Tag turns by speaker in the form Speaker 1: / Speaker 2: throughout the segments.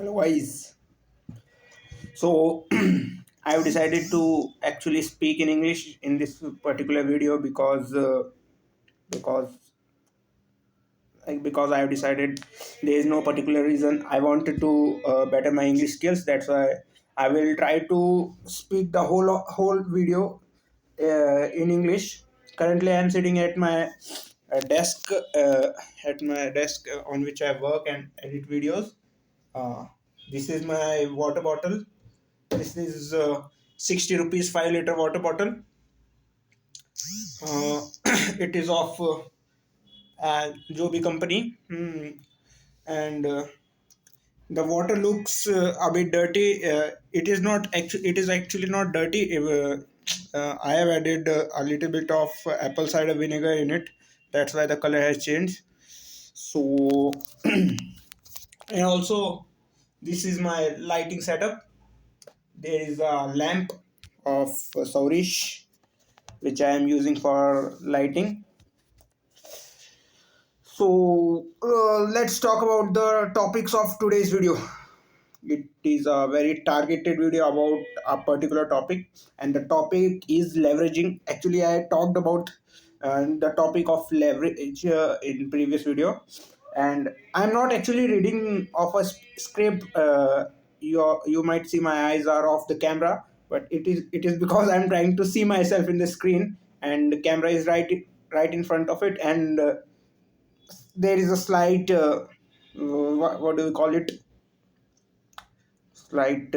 Speaker 1: Hello guys. So I have decided to actually speak in English in this particular video because because I have decided there is no particular reason I wanted to better my English skills. That's why I will try to speak the whole video in English. Currently, I am sitting at my desk on which I work and edit videos. Uh, this is my water bottle. This is 60 rupees 5 liter water bottle. Uh, it is of Joby company. And the water looks a bit dirty. It is not actually. It is actually not dirty. I have added a little bit of apple cider vinegar in it. That's why the color has changed. So, and also, this is my lighting setup. There is a lamp of Saurish which I am using for lighting. So let's talk about the topics of today's video. It is a very targeted video about a particular topic, and the topic is leveraging. Actually, I talked about the topic of leverage in previous video, and I'm not actually reading off a script. You might see my eyes are off the camera, but it is because I'm trying to see myself in the screen, and the camera is right in front of it, and there is a slight what do we call it, slight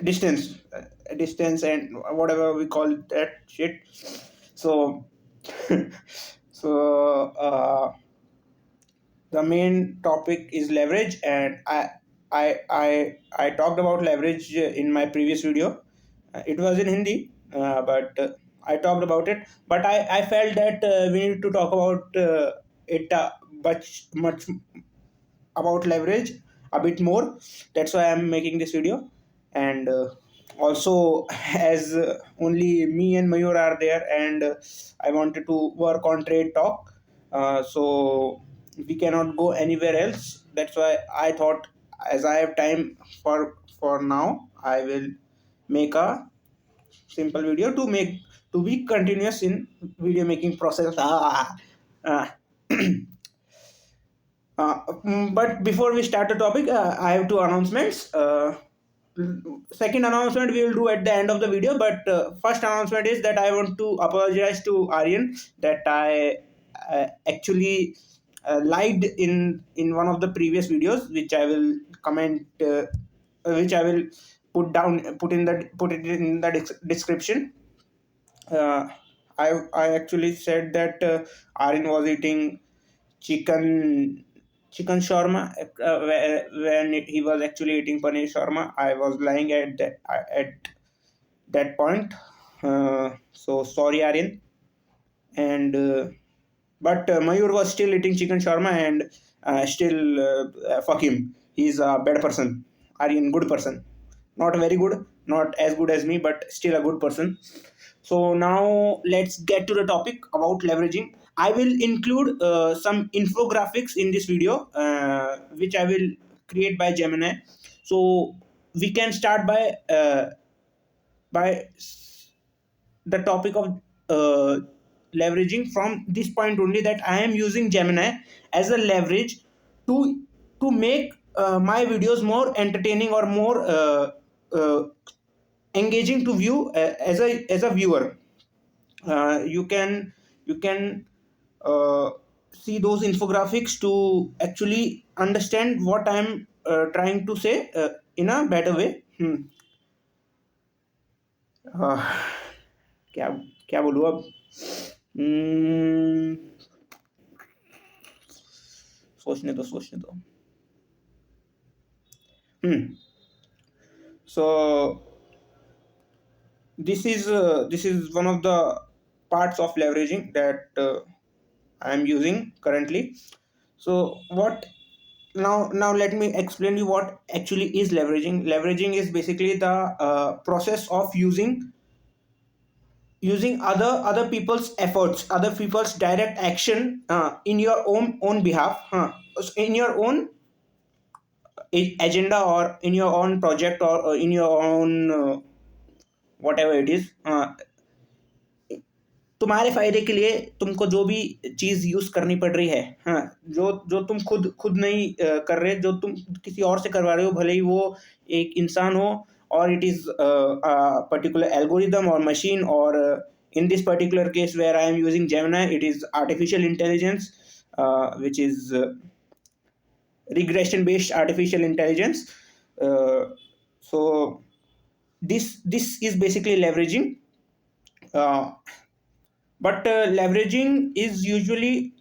Speaker 1: distance and whatever we call that shit. So so the main topic is leverage, and I talked about leverage in my previous video. It was in Hindi, but I talked about it, but I felt that we need to talk about it much about leverage a bit more. That's why I'm making this video. And also, as only me and Mayur are there, and I wanted to work on trade talk, so we cannot go anywhere else. That's why I thought, as I have time for now, I will make a simple video to be continuous in video making process. Uh, but before we start the topic, I have two announcements. Second announcement we will do at the end of the video, but first announcement is that I want to apologize to Aryan that I actually lied in one of the previous videos, which I will comment, which I will put it in the description. Uh, I actually said that Aryan was eating chicken chicken shawarma when he was actually eating paneer shawarma. I was lying at that point. So sorry, Aryan. And but Mayur was still eating chicken shawarma, and still fuck him. He's a bad person. Aryan, good person. Not very good, not as good as me, but still a good person. So now let's get to the topic about leveraging. I will include some infographics in this video, which I will create by Gemini. So we can start by the topic of leveraging from this point only, that I am using Gemini as a leverage to make my videos more entertaining or more engaging to view as a viewer. You can see those infographics to actually understand what I'm trying to say in a better way. uh, क्या क्या बोलूँ अब. Hmm, सोचने दो. So this is one of the parts of leveraging that I am using currently. So what now let me explain you what actually is leveraging. Leveraging is basically the process of using other people's efforts, other people's direct action in your own behalf, in your own agenda, or in your own project, or in your own whatever it is, तुम्हारे फायदे के लिए तुमको जो भी चीज use करनी पड़ रही है, हाँ, जो जो तुम खुद खुद नहीं कर रहे, जो तुम किसी और से करवा रहे हो, भले ही वो एक इंसान हो, और इट इज पर्टिकुलर एल्गोरिदम और मशीन, और in this particular case where I am using Gemini, it is artificial intelligence, which is regression based artificial intelligence. So this is basically leveraging, uh, but leveraging is usually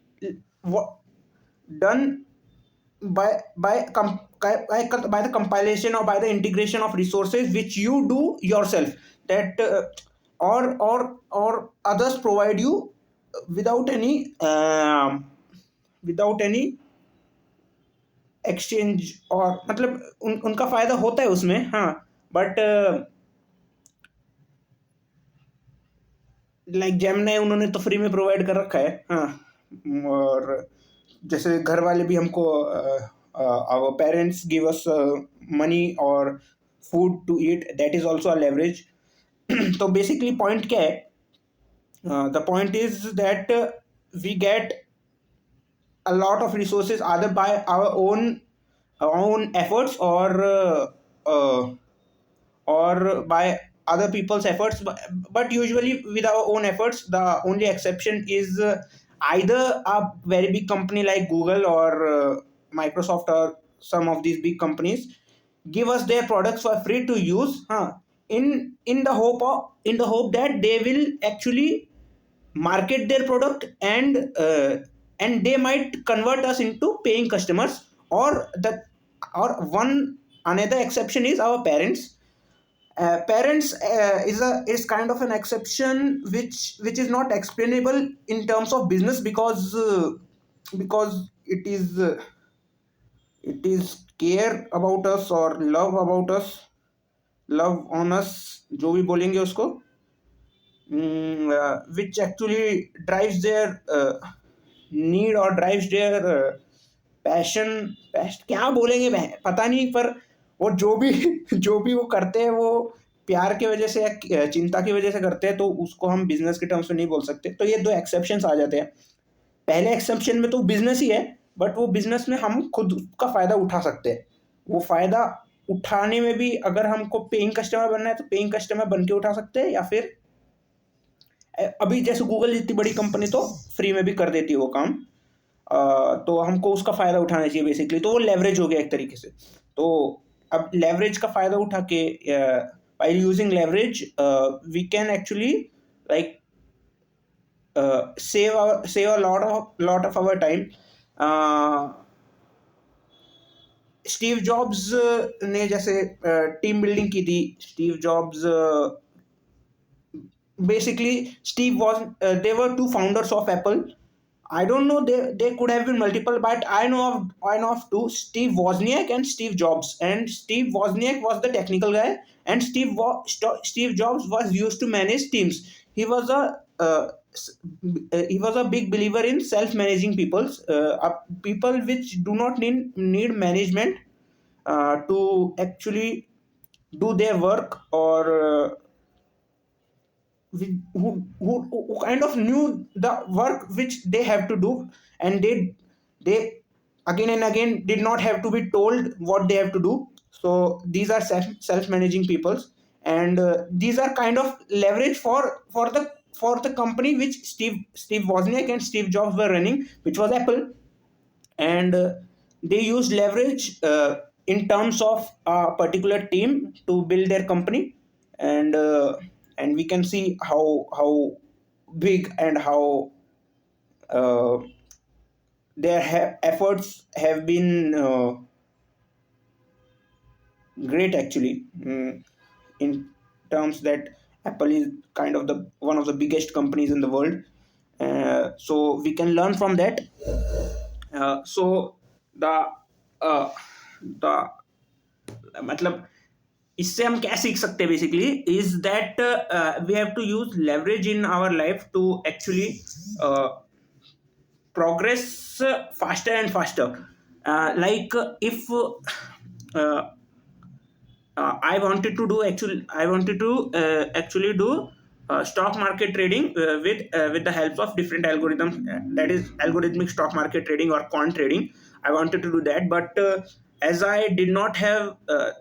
Speaker 1: what done by the compilation or by the integration of resources which you do yourself, that or others provide you without any without any exchange, और मतलब उनका फायदा होता है उसमें, हाँ, but like Gemini उन्होंने तो फ्री में प्रोवाइड कर रखा है, हाँ, और जैसे घर वाले भी हमको, our parents give us money और food to eat, that is also a leverage. तो बेसिकली पॉइंट क्या है, the point is that we get a lot of resources either by our own efforts, uh, or by other people's efforts, but usually with our own efforts. The only exception is either a very big company like Google or Microsoft, or some of these big companies give us their products for free to use, huh, in the hope that they will actually market their product, and they might convert us into paying customers. Or the or one another exception is our parents. Parents is kind of an exception which is not explainable in terms of business, because it is care about us or love about us, love on us, जो भी बोलेंगे उसको, which actually drives their need or drives their passion, क्या बोलेंगे पता नहीं, पर वो जो भी जो भी वो करते हैं, वो प्यार की वजह से या चिंता की वजह से करते हैं, तो उसको हम बिजनेस के टर्म्स में नहीं बोल सकते. तो ये दो एक्सेप्शंस आ जाते हैं. पहले एक्सेप्शन में तो बिजनेस ही है, बट वो बिजनेस में हम खुद का फायदा उठा सकते हैं. वो फायदा उठाने में भी अगर हमको पेइंग कस्टमर बनना है, तो पेइंग कस्टमर बन के उठा सकते हैं, या फिर अभी जैसे गूगल जितनी बड़ी कंपनी तो फ्री में भी कर देती है वो काम. तो हमको उसका फ़ायदा उठाना चाहिए बेसिकली. तो वो लेवरेज हो गया एक तरीके से. तो अब लेवरेज का फ़ायदा उठा के, by using leverage we can actually like save a lot of our time. Steve Jobs ने जैसे टीम बिल्डिंग की थी. Steve Jobs, basically Steve was they were two founders of Apple. I don't know, they could have been multiple, but I know of two: Steve Wozniak and Steve Jobs. And Steve Wozniak was the technical guy, and Steve Jobs was used to manage teams. He was a big believer in self-managing people which do not need management to actually do their work, or who kind of knew the work which they have to do, and they again and again did not have to be told what they have to do. So these are self-managing peoples, and these are kind of leverage for the company which Steve Wozniak and Steve Jobs were running, which was Apple. And they used leverage in terms of a particular team to build their company. And uh, and we can see how big and how uh, their efforts have been great actually, in terms that Apple is kind of the one of the biggest companies in the world. So we can learn from that. So the uh, the मतलब इससे हम क्या सीख सकते हैं basically, is that we have to use leverage in our life to actually progress faster and faster. Like if uh, I wanted to actually do stock market trading with the help of different algorithms, that is algorithmic stock market trading or quant trading. I wanted to do that, but as I did not have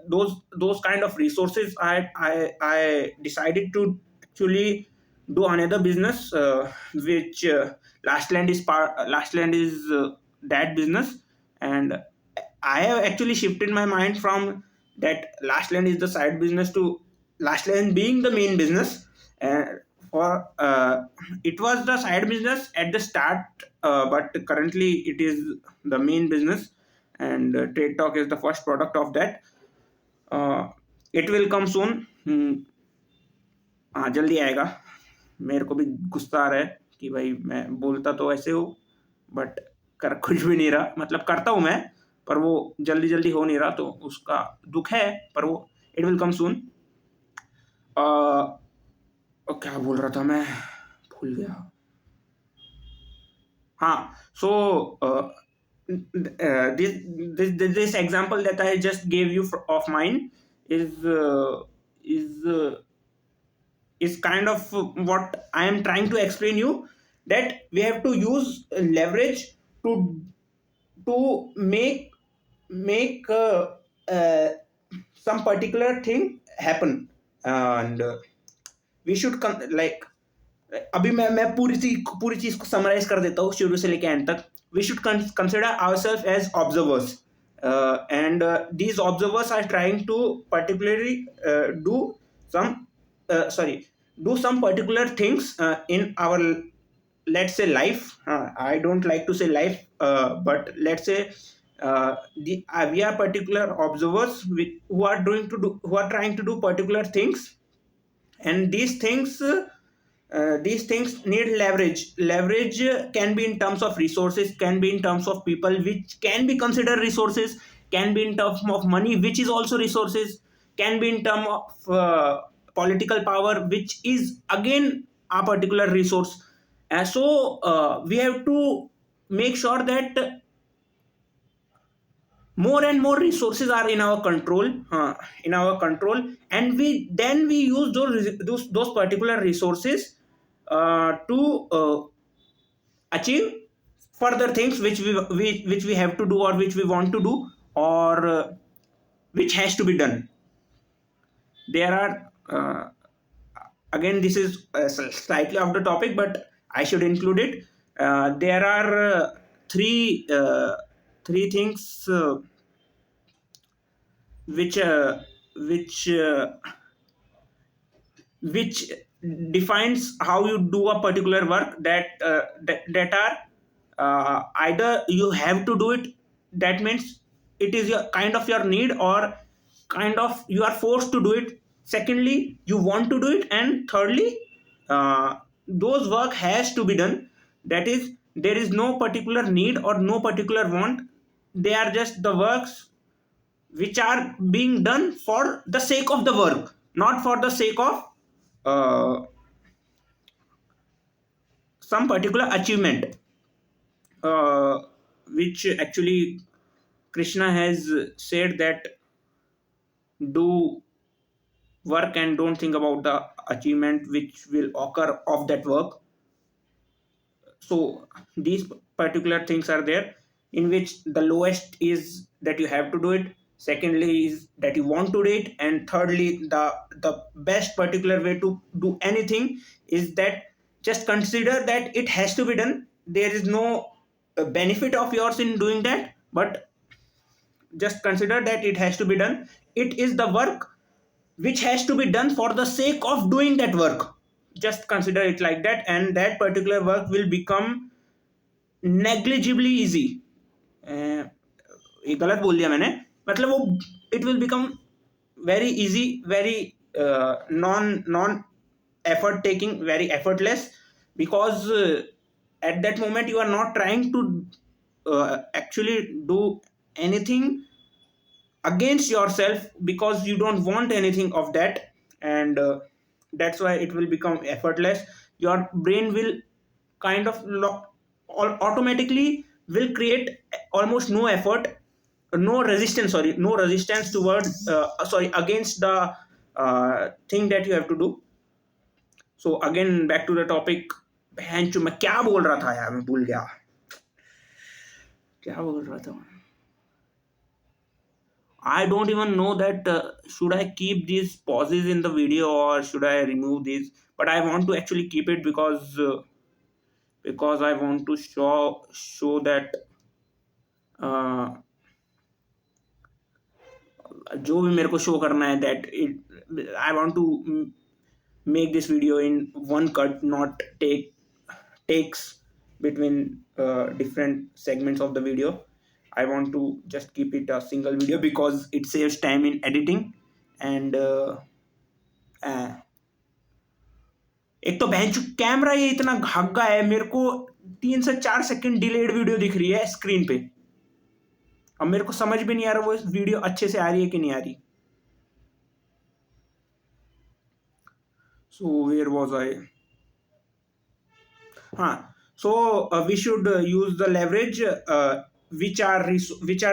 Speaker 1: those kind of resources, I decided to actually do another business, which last land is that business. And I have actually shifted my mind from that last land is the side business to last land being the main business. And for it was the side business at the start, but currently it is the main business, and Trade Talk is the first product of that. uh, it will come soon. हाँ, जल्दी आएगा। मेरे को भी गुस्सा आ रहा है कि भाई मैं बोलता तो ऐसे हो, बट कर कुछ भी नहीं रहा, मतलब करता हूँ मैं, पर वो जल्दी जल्दी हो नहीं रहा, तो उसका दुख है। पर वो इट विल कम सून। क्या बोल रहा था मैं, भूल गया। हाँ, सो this example that I just gave you of mine is is uh, is kind of what I am trying to explain you, that we have to use leverage to make uh, some particular thing happen. And we should like, अभी मैं पूरी चीज को summarise कर देता हूँ शुरू से लेके एंड तक। We should consider ourself as observers, and these observers are trying to particularly do some sorry do some particular things in our, let's say, life. I don't like to say life, but let's say we are particular observers who are trying to do particular things. And these things need leverage. Can be in terms of resources, can be in terms of people, which can be considered resources, can be in terms of money, which is also resources, can be in terms of political power, which is again a particular resource. We have to make sure that more and more resources are in our control, and we use those particular resources to achieve further things which we have to do, or which we want to do, or which has to be done. There are again, this is slightly off the topic, but I should include it. There are three things which uh, which uh, which defines how you do a particular work, that are either you have to do it, that means it is your kind of your need, or kind of you are forced to do it. Secondly, you want to do it, and thirdly, those work has to be done. That is, there is no particular need or no particular want. They are just the works which are being done for the sake of the work, not for the sake of uh, some particular achievement, uh, which actually Krishna has said that do work and don't think about the achievement which will occur of that work. So these particular things are there, in which the lowest is that you have to do it, secondly is that you want to do it, and thirdly, the best particular way to do anything is that just consider that it has to be done. There is no benefit of yours in doing that, but just consider that it has to be done. It is the work which has to be done for the sake of doing that work. Just consider it like that, and that particular work will become negligibly easy. ये गलत बोल दिया मैंने, मतलब वो it will become very easy, very non effort taking, very effortless, because at that moment you are not trying to actually do anything against yourself, because you don't want anything of that. And that's why it will become effortless. Your brain will kind of automatically will create almost no effort no resistance toward against the thing that you have to do. So again, back to the topic. बहन चो मैं क्या बोल रहा था यार, मैं भूल गया क्या बोल रहा था मैं. I don't even know that should I keep these pauses in the video or should I remove these. But I want to actually keep it because I want to show that uh, जो भी मेरे को show करना है, that it I want to make this video in one cut, not takes between different segments of the video. I want to just keep it a single video because it saves time in editing. And uh, एक तो बहन camera ये इतना घागा है, मेरे को 3 से 4 second delayed video दिख रही है स्क्रीन पे. अब मेरे को समझ भी नहीं आ रहा वो वीडियो अच्छे से आ रही है कि नहीं आ रही. So where was I. हाँ, so we should use the leverage which are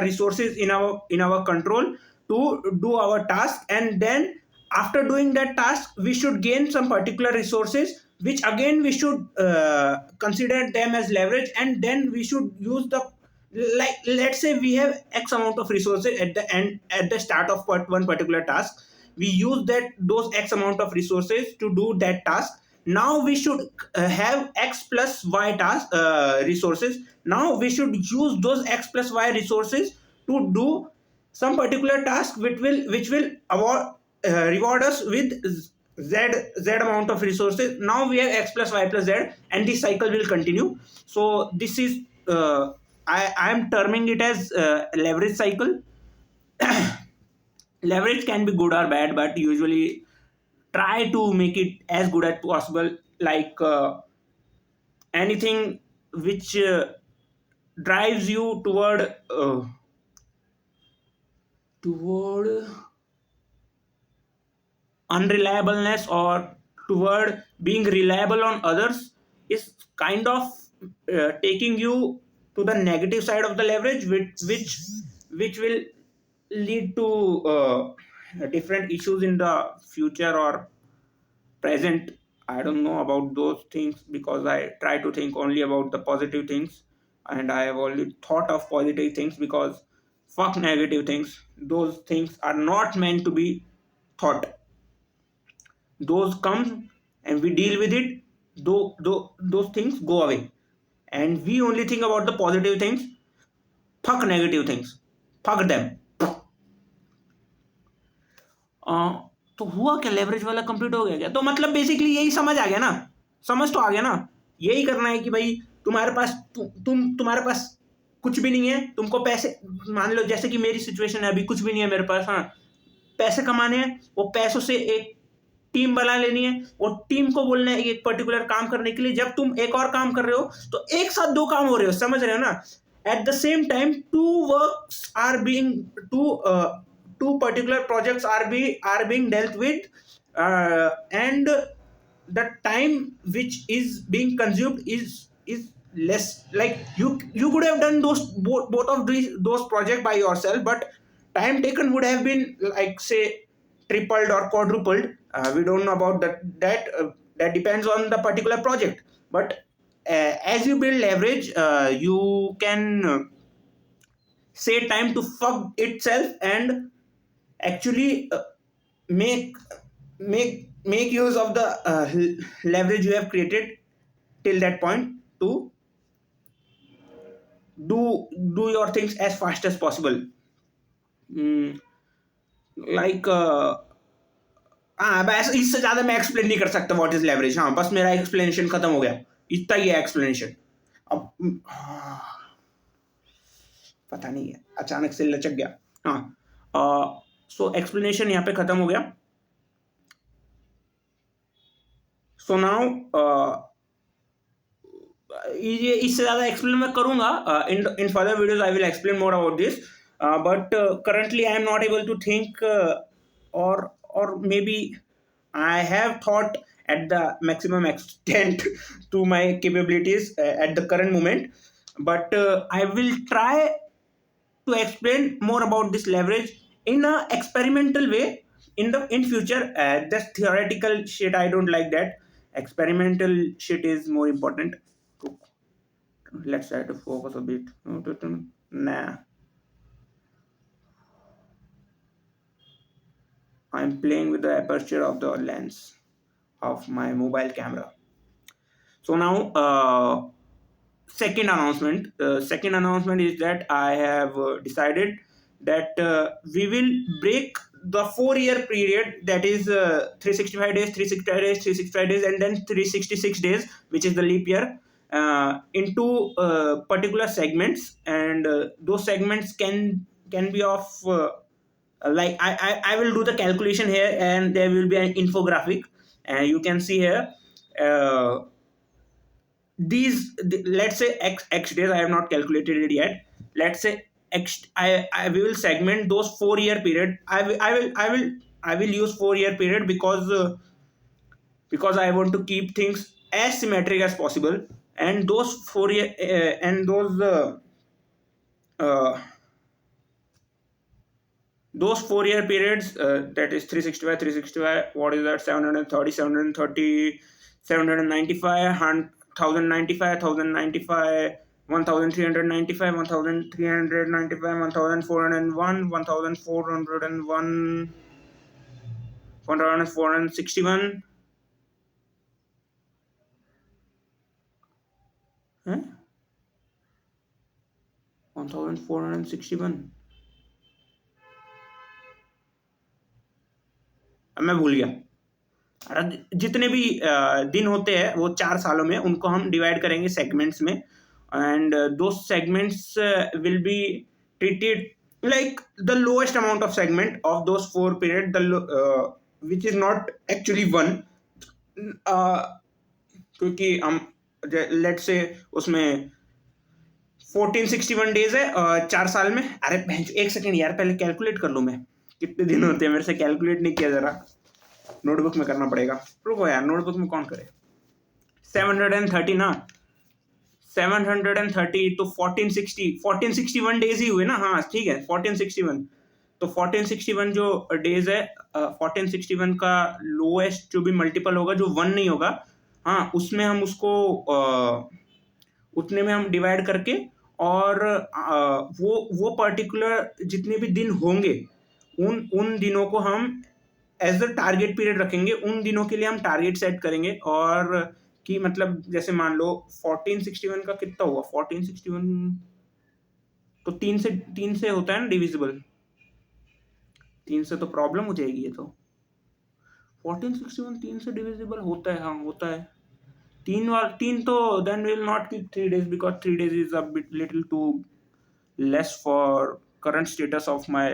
Speaker 1: resources in our control to do our task, and then after doing that task we should gain some particular resources which again we should consider them as leverage, and then we should use the, like let's say we have x amount of resources at the end, at the start of one particular task. We use those x amount of resources to do that task. Now we should have x plus y task resources. Now we should use those x plus y resources to do some particular task which will reward us with z amount of resources. Now we have x plus y plus z, and this cycle will continue. So this is I am terming it as leverage cycle. Leverage can be good or bad, but usually try to make it as good as possible. Like anything which drives you toward unreliableness or toward being reliable on others is kind of taking you to the negative side of the leverage, which will lead to different issues in the future or present. I don't know about those things because I try to think only about the positive things, and I have only thought of positive things because fuck negative things. Those things are not meant to be thought. Those come and we deal with it. Those things go away, and we only think about the positive things. Fuck negative things. Fuck them. तो हुआ क्या, leverage वाला complete हो गया क्या? तो मतलब basically यही समझ आ गया ना, समझ तो आ गया ना. यही करना है कि भाई तुम्हारे पास तुम्हारे पास कुछ भी नहीं है, तुमको पैसे, मान लो जैसे कि मेरी सिचुएशन है अभी, कुछ भी नहीं है मेरे पास. हाँ, पैसे कमाने हैं, वो पैसों से एक टीम बना लेनी है, और टीम को बोलना है एक पर्टिकुलर काम करने के लिए. जब तुम एक और काम कर रहे हो तो एक साथ 2 काम हो रहे हो, समझ रहे हो ना. At the same time two particular projects are being dealt with, and the time which is being consumed is less. Like you could have done both of those projects by yourself, but time taken would have been, like, say, tripled or quadrupled. We don't know about that depends on the particular project. But as you build leverage, you can say time to fuck itself and actually make use of the leverage you have created till that point to do your things as fast as possible. Like हाँ, बस इससे ज़्यादा मैं explain नहीं कर सकता what is leverage. हाँ, बस मेरा एक्सप्लेनेशन खत्म हो गया, इतना ही है एक्सप्लेनेशन. अब पता नहीं है, अचानक से लचक गया. हाँ, सो एक्सप्लेनेशन यहाँ पे खत्म हो गया. सो नाउ ये इससे ज़्यादा एक्सप्लेन मैं करूँगा in further videos. I will explain more about this, but currently I am not able to think, or maybe I have thought at the maximum extent to my capabilities at the current moment. But I will try to explain more about this leverage in a experimental way in future. This theoretical shit, I don't like that. Experimental shit is more important. Let's try to focus a bit. Nah, I'm playing with the aperture of the lens of my mobile camera. So now, second announcement is that I have decided that we will break the 4 year period, that is 365 days, 365 days, 365 days, and then 366 days, which is the leap year, into particular segments. And those segments can be of like I will do the calculation here, and there will be an infographic, and you can see here uh, let's say x days. I have not calculated it yet. Let's say x, I will segment those 4 year period. I will use 4 year period because I want to keep things as symmetric as possible. And those 4 year and uh, those 4 year periods, that is 365, 365, what is that, 730, 730, 795, 1095, 1095, 1395, 1395, 1401, 1401, 1461, 1461, मैं भूल गया। जितने भी दिन होते हैं वो 4 सालों में, उनको हम डिवाइड करेंगे सेगमेंट्स में। एंड दो segments will be treated like the lowest amount of segment of those 4 period, the which is not actually one, क्योंकि हम लेट्स से उसमें 1461 डेज है 4 साल में। अरे एक सेकेंड यार, पहले कैलकुलेट कर लूँ मैं कितने दिन होते हैं, मेरे से कैलकुलेट नहीं किया जरा, नोटबुक में करना पड़ेगा। रुको यार, नोटबुक में कौन करे। 730 ना, 730 तो 1461 डेज ही हुए ना। हाँ ठीक है, 1461। तो 1461 जो डेज है, 1461 का लोएस्ट जो भी मल्टीपल होगा, जो 1 नहीं होगा, हाँ उसमें हम उसको उतने में हम डिवाइड करके, और वो पर्टिकुलर जितने भी दिन होंगे उन दिनों को हम एज द टारगेट पीरियड रखेंगे। उन दिनों के लिए हम टारगेट सेट करेंगे, और कि मतलब जैसे मान लो 1461 का कितना हुआ, 1461 तो तीन से होता है ना डिविजिबल, 3 से तो प्रॉब्लम हो जाएगी ये तो। 1461 3 से डिविजिबल होता है, हाँ होता है। तीन तो then will not keep 3 days, because 3 days is a bit little too less for current status of my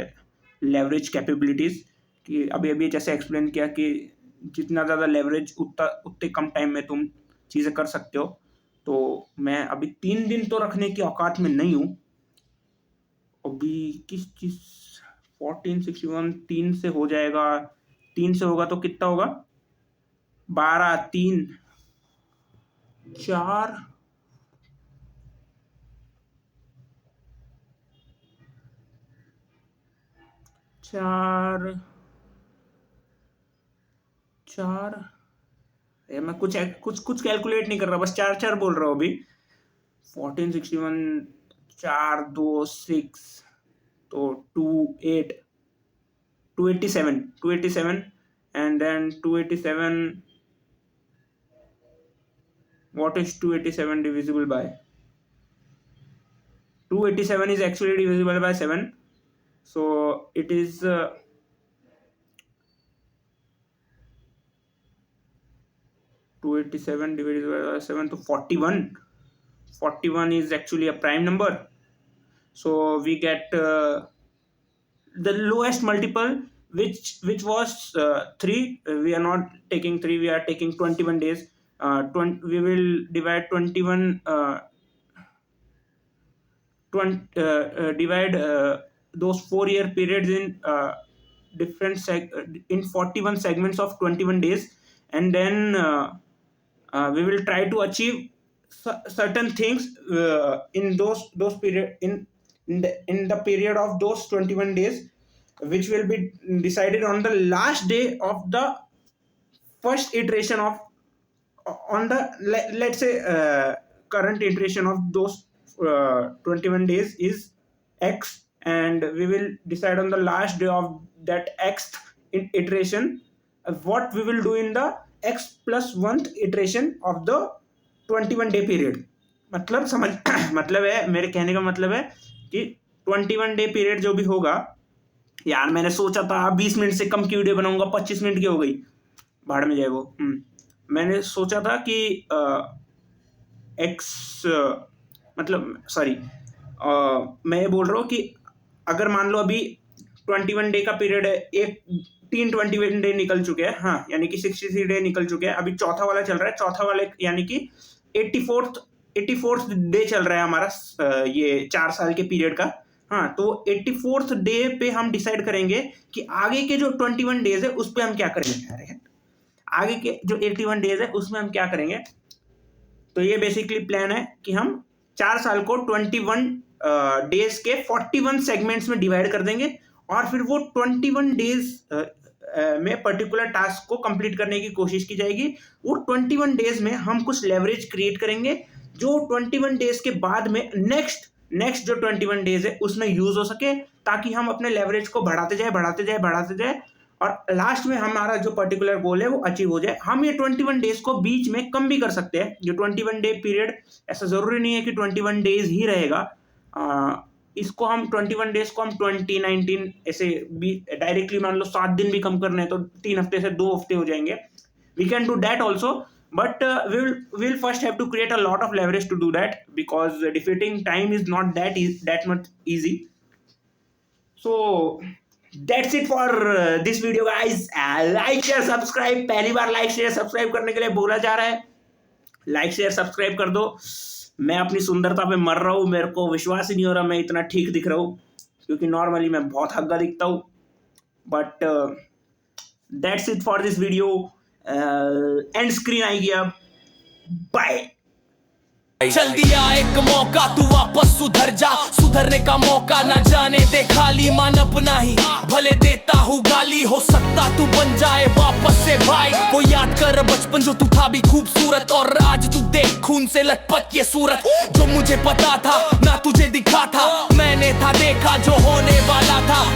Speaker 1: leverage capabilities. कि अभी अभी जैसे एक्सप्लेन किया कि जितना ज़्यादा लेवरेज उतने कम टाइम में तुम चीज़ें कर सकते हो। तो मैं अभी 3 दिन तो रखने की औकात में नहीं हूँ अभी। किस चीज़ 1461 3 से हो जाएगा, 3 से होगा तो कितना होगा, 12, 3, 4, 4, 4। मैं कुछ कुछ कुछ कैलकुलेट नहीं कर रहा, बस 4 4 बोल रहा हूँ अभी। 1461, 4 2 6, तो 2 8, 287, 287, and then 287, what is 287 divisible by? 287 is actually divisible by 7, so it is 287 divided by 7 to 41. 41 is actually a prime number, so we get the lowest multiple, which was 3. We are not taking 3, we are taking 21 days. We will divide 21 divide those 4 year periods in in 41 segments of 21 days, and then we will try to achieve certain things in those period in the period of those 21 days, which will be decided on the last day of the first iteration of on the let's say current iteration of those 21 days is x, and we will decide on the last day of that xth iteration what we will do in the x plus 1th iteration of the 21 day period. मतलब समझ मतलब है, मेरे कहने का मतलब है कि 21 डे पीरियड जो भी होगा, यार मैंने सोचा था 20 मिनट से कम की वीडियो बनाऊंगा, 25 मिनट की हो गई, भाड़ में जाए वो। मैंने सोचा था कि एक्स मतलब सॉरी मैं ये बोल रहा हूँ कि अगर मान लो अभी 21 डे का पीरियड है, एक 21 डे निकल चुके हैं, हाँ यानी कि 63 डे निकल चुके हैं, अभी चौथा वाला चल रहा है, चौथा वाले यानी कि 84th डे चल रहा है हमारा ये 4 साल के पीरियड का। हाँ, तो 84th डे पे हम डिसाइड करेंगे कि आगे के जो 21 डेज है उस पे हम क्या करेंगे। अरे आगे के जो 81 डेज है उसमें हम क्या करेंगे। तो ये बेसिकली प्लान है कि हम 4 साल को 21 डेज के 41 सेगमेंट्स में डिवाइड कर देंगे, और फिर वो 21 डेज में पर्टिकुलर टास्क को कंप्लीट करने की कोशिश की जाएगी। वो 21 डेज में हम कुछ लेवरेज क्रिएट करेंगे जो 21 डेज के बाद में नेक्स्ट जो 21 डेज है उसमें यूज हो सके, ताकि हम अपने लेवरेज को बढ़ाते जाए और लास्ट में हमारा जो पर्टिकुलर गोल है वो अचीव हो जाए। हम ये 21 डेज को बीच में कम भी कर सकते हैं। ये 21 डे पीरियड ऐसा जरूरी नहीं है कि 21 डेज ही रहेगा। इसको हम 21 डेज को हम 20 19 ऐसे भी डायरेक्टली मान लो 7 दिन भी कम करने हैं तो 3 हफ्ते से 2 हफ्ते हो जाएंगे। We can do that also, but we'll first have to create a lot of leverage to do that, because defeating time is not that much easy. So that's it for this video guys. Like share subscribe, पहली बार like share subscribe करने के लिए बोला जा रहा है, like share subscribe कर दो। मैं अपनी सुंदरता पे मर रहा हूँ, मेरे को विश्वास ही नहीं हो रहा मैं इतना ठीक दिख रहा हूँ, क्योंकि नॉर्मली मैं बहुत हग्गा दिखता हूँ। But that's it for this video. And screen आएगी अब। बाय।
Speaker 2: चल दिया एक मौका, तू वापस सुधर जा, सुधरने का मौका ना जाने दे खाली, मान अपना ही भले देता हूँ गाली, हो सकता तू बन जाए वापस से भाई। वो याद कर बचपन जो तू था भी खूबसूरत, और आज तू देख खून से लथपथ ये सूरत। जो मुझे पता था ना तुझे दिखा था, मैंने था देखा जो होने वाला था।